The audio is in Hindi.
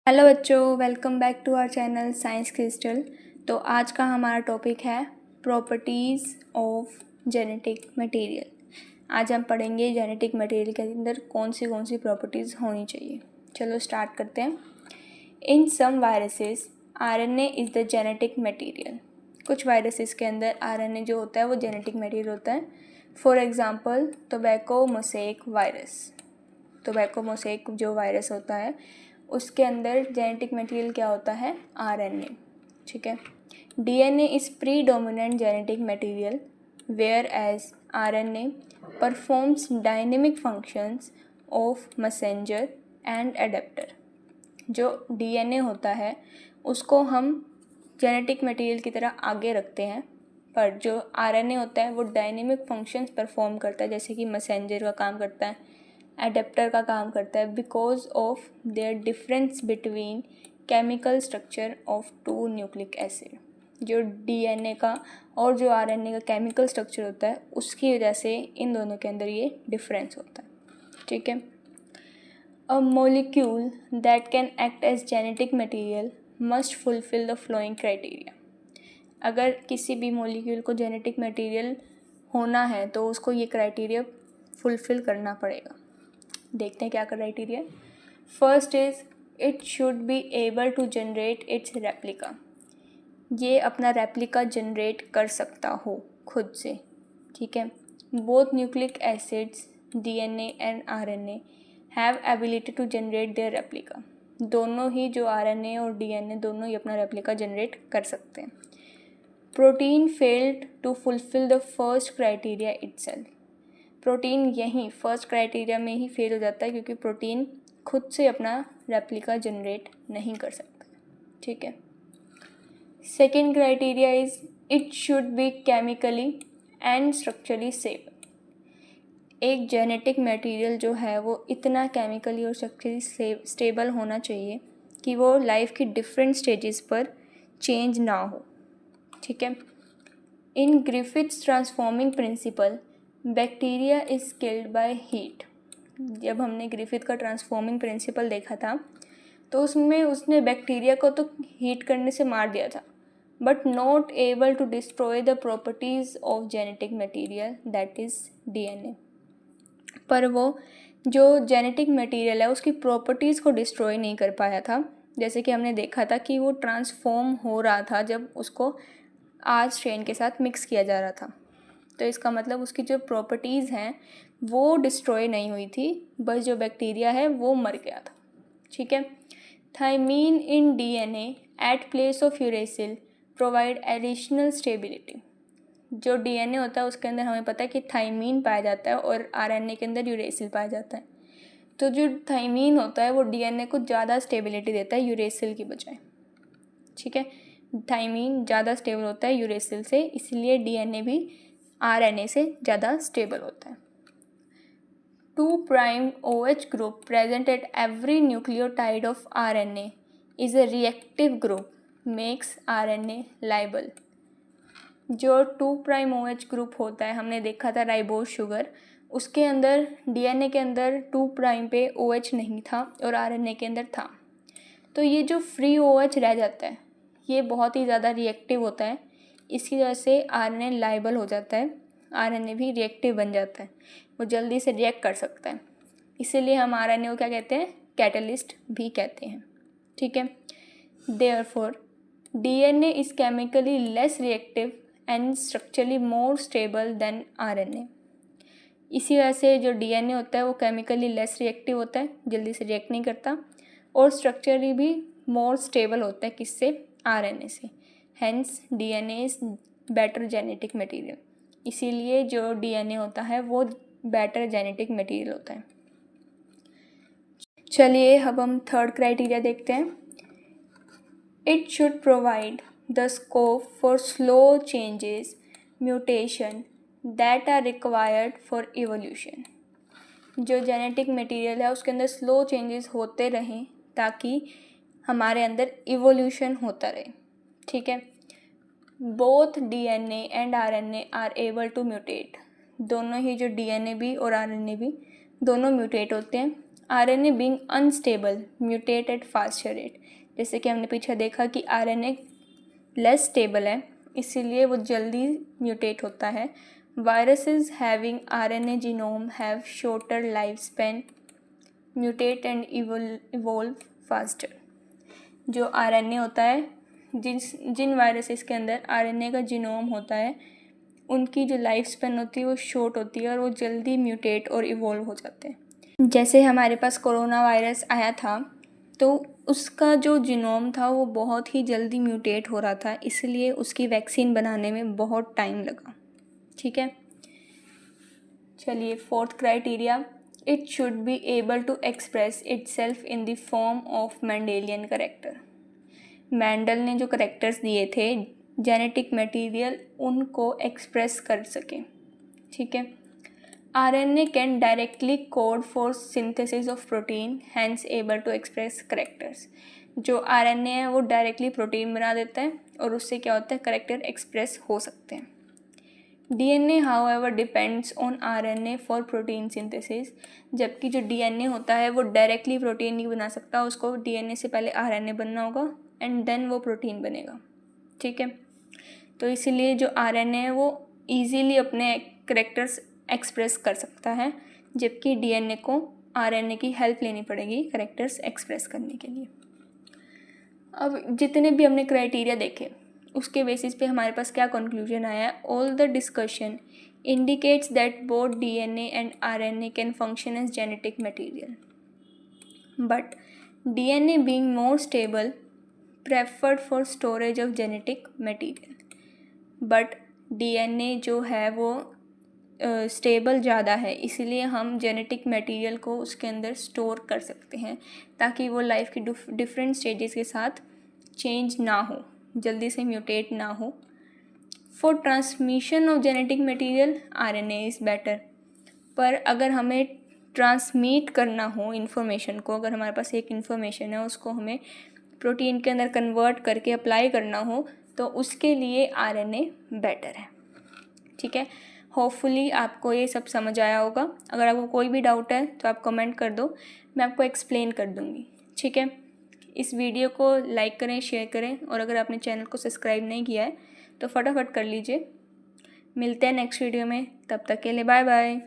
हेलो बच्चों, welcome back to our channel science crystal. तो आज का हमारा टॉपिक है प्रॉपर्टीज़ ऑफ जेनेटिक मटेरियल। आज हम पढ़ेंगे जेनेटिक मटेरियल के अंदर कौन सी प्रॉपर्टीज़ होनी चाहिए। चलो स्टार्ट करते हैं। In some viruses RNA is the genetic material. कुछ वायरसेस के अंदर आरएनए जो होता है वो जेनेटिक मटेरियल होता है। For example tobacco mosaic virus. Tobacco mosaic जो वायरस होता है उसके अंदर जेनेटिक मटेरियल क्या होता है? आरएनए। ठीक है। DNA is predominant genetic material whereas RNA performs dynamic functions of messenger and adapter. जो डीएनए होता है उसको हम जेनेटिक मटेरियल की तरह आगे रखते हैं, पर जो आरएनए होता है वो डायनेमिक फंक्शंस परफॉर्म करता है, जैसे कि मैसेंजर का काम करता है, एडेप्टर का काम करता है, because of their difference between chemical structure of two nucleic acid. जो डीएनए का और जो आरएनए का केमिकल स्ट्रक्चर होता है उसकी वजह से इन दोनों के अंदर ये डिफरेंस होता है। ठीक है। A molecule that can act as genetic material must fulfil the following criteria. अगर किसी भी मोलिक्यूल को जेनेटिक मटेरियल होना है तो उसको ये क्राइटेरिया फुलफिल करना पड़ेगा। देखते हैं क्या criteria. First is it should be able to generate its replica. ये अपना रेप्लिका जनरेट कर सकता हो खुद से। ठीक है। Both nucleic acids DNA and RNA have ability to generate their replica. दोनों ही जो आरएनए और डीएनए दोनों ही अपना रेप्लिका जनरेट कर सकते हैं। Protein failed to fulfil the first criteria itself. Protein यहीं फर्स्ट क्राइटेरिया में ही फेल हो जाता है क्योंकि प्रोटीन खुद से अपना रेप्लिका जनरेट नहीं कर सकता। ठीक है। Second criteria is it should B chemically and structurally stable. एक जेनेटिक मटेरियल जो है वो इतना केमिकली और स्ट्रक्चरली स्टेबल होना चाहिए कि वो लाइफ की डिफरेंट स्टेजेस पर चेंज ना हो। ठीक है। In Griffith's transforming principle bacteria is killed by heat. जब हमने ग्रिफिथ का ट्रांसफॉर्मिंग प्रिंसिपल देखा था तो उसमें उसने बैक्टीरिया को तो हीट करने से मार दिया था, but not able to destroy the properties of genetic material that is DNA. पर वो जो जेनेटिक मटेरियल है उसकी प्रॉपर्टीज़ को डिस्ट्रॉय नहीं कर पाया था। जैसे कि हमने देखा था कि वो ट्रांसफॉर्म हो रहा था जब उसको आर स्ट्रेन के साथ मिक्स किया जा रहा था। तो इसका मतलब उसकी जो प्रॉपर्टीज़ हैं वो डिस्ट्रॉय नहीं हुई थी, बस जो बैक्टीरिया है वो मर गया था। ठीक है। Thymine in DNA at place of uracil provide additional stability. जो डीएनए होता है उसके अंदर हमें पता है कि थायमीन पाया जाता है और आरएनए के अंदर यूरेसिल पाया जाता है। तो जो थायमीन होता है वो डीएनए को ज़्यादा स्टेबिलिटी देता है यूरेसिल की बजाय। ठीक है। थायमीन ज़्यादा स्टेबल होता है यूरेसिल से, इसलिए डीएनए भी आरएनए से ज़्यादा स्टेबल होता है। 2' OH group present at every nucleotide of RNA is a reactive group makes RNA liable। जो 2' OH ग्रुप होता है, हमने देखा था राइबोज शुगर, उसके अंदर डीएनए के अंदर 2' पे OH नहीं था और आरएनए के अंदर था। तो ये जो फ्री OH रह जाता है ये बहुत ही ज़्यादा रिएक्टिव होता है, इसकी वजह से आरएनए लाइबल हो जाता है, आरएनए भी रिएक्टिव बन जाता है, वो जल्दी से रिएक्ट कर सकता है। इसीलिए हम आरएनए को क्या कहते हैं? कैटलिस्ट भी कहते हैं। ठीक है। Therefore DNA is chemically less reactive and structurally more stable then RNA. इसी वजह से जो डीएनए होता है वो केमिकली लेस रिएक्टिव होता है, जल्दी से रिएक्ट नहीं करता, और स्ट्रक्चरली भी मोर स्टेबल होता है, किससे? आरएनए से। Hence DNA is better genetic material. इसीलिए जो डीएनए होता है वो बेटर जेनेटिक मटेरियल होता है। चलिए अब हम थर्ड क्राइटेरिया देखते हैं। It should provide the scope for slow changes mutation that are required for evolution. जो जेनेटिक मटेरियल है उसके अंदर स्लो चेंजेस होते रहें ताकि हमारे अंदर इवोल्यूशन होता रहे। ठीक है। Both DNA and RNA are able to mutate. दोनों ही जो डीएनए भी और आरएनए भी दोनों म्यूटेट होते हैं RNA being unstable mutate at faster rate। जैसे कि हमने पीछे देखा कि RNA लेस स्टेबल है, इसीलिए वो जल्दी म्यूटेट होता है। Viruses having RNA genome have shorter life span, mutate and evolve faster. जो RNA होता है, जिन वायरसेस के अंदर RNA का जीनोम होता है, उनकी जो लाइफ स्पैन होती है वो शॉर्ट होती है और वो जल्दी म्यूटेट और इवोल्व हो जाते हैं। जैसे हमारे पास कोरोना वायरस आया था, तो उसका जो जीनोम था वो बहुत ही जल्दी म्यूटेट हो रहा था, इसलिए उसकी वैक्सीन बनाने में बहुत टाइम लगा। ठीक है, चलिए fourth criteria, it should be able to express itself in the form of Mendelian character. Mendel ने जो करेक्टर्स दिए थे जेनेटिक मटेरियल, उनको एक्सप्रेस कर सके। ठीक है, RNA can directly code for synthesis of protein, hence able to express characters. जो RNA है वो डायरेक्टली प्रोटीन बना देता है और उससे क्या होता है, करेक्टर एक्सप्रेस हो सकते हैं। DNA however depends on RNA for protein synthesis. जबकि जो DNA होता है वो डायरेक्टली प्रोटीन नहीं बना सकता, उसको DNA से पहले RNA बनना होगा एंड देन वो प्रोटीन बनेगा। ठीक है, तो इसीलिए जो RNA है वो ईजीली अपने करेक्टर्स एक्सप्रेस कर सकता है, जबकि DNA को RNA की हेल्प लेनी पड़ेगी करेक्टर्स एक्सप्रेस करने के लिए। अब जितने भी हमने क्राइटेरिया देखे उसके बेसिस पे हमारे पास क्या कंक्लूजन आया है, all the discussion indicates that both DNA and RNA can function as genetic material, but DNA being more stable preferred for storage of genetic material. But DNA जो है वो स्टेबल ज़्यादा है, इसीलिए हम जेनेटिक मटेरियल को उसके अंदर स्टोर कर सकते हैं ताकि वो लाइफ की डिफरेंट स्टेजेस के साथ चेंज ना हो, जल्दी से म्यूटेट ना हो। For transmission of genetic material RNA is better. पर अगर हमें ट्रांसमिट करना हो इन्फॉर्मेशन को, अगर हमारे पास एक इन्फॉर्मेशन है उसको हमें प्रोटीन के अंदर कन्वर्ट करके अप्लाई करना हो, तो उसके लिए RNA बेटर है। ठीक है, होपफुली आपको ये सब समझ आया होगा। अगर आपको कोई भी डाउट है तो आप कमेंट कर दो, मैं आपको एक्सप्लेन कर दूँगी। ठीक है, इस वीडियो को लाइक करें, शेयर करें, और अगर आपने चैनल को सब्सक्राइब नहीं किया है तो फटाफट कर लीजिए। मिलते हैं नेक्स्ट वीडियो में, तब तक के लिए बाय बाय।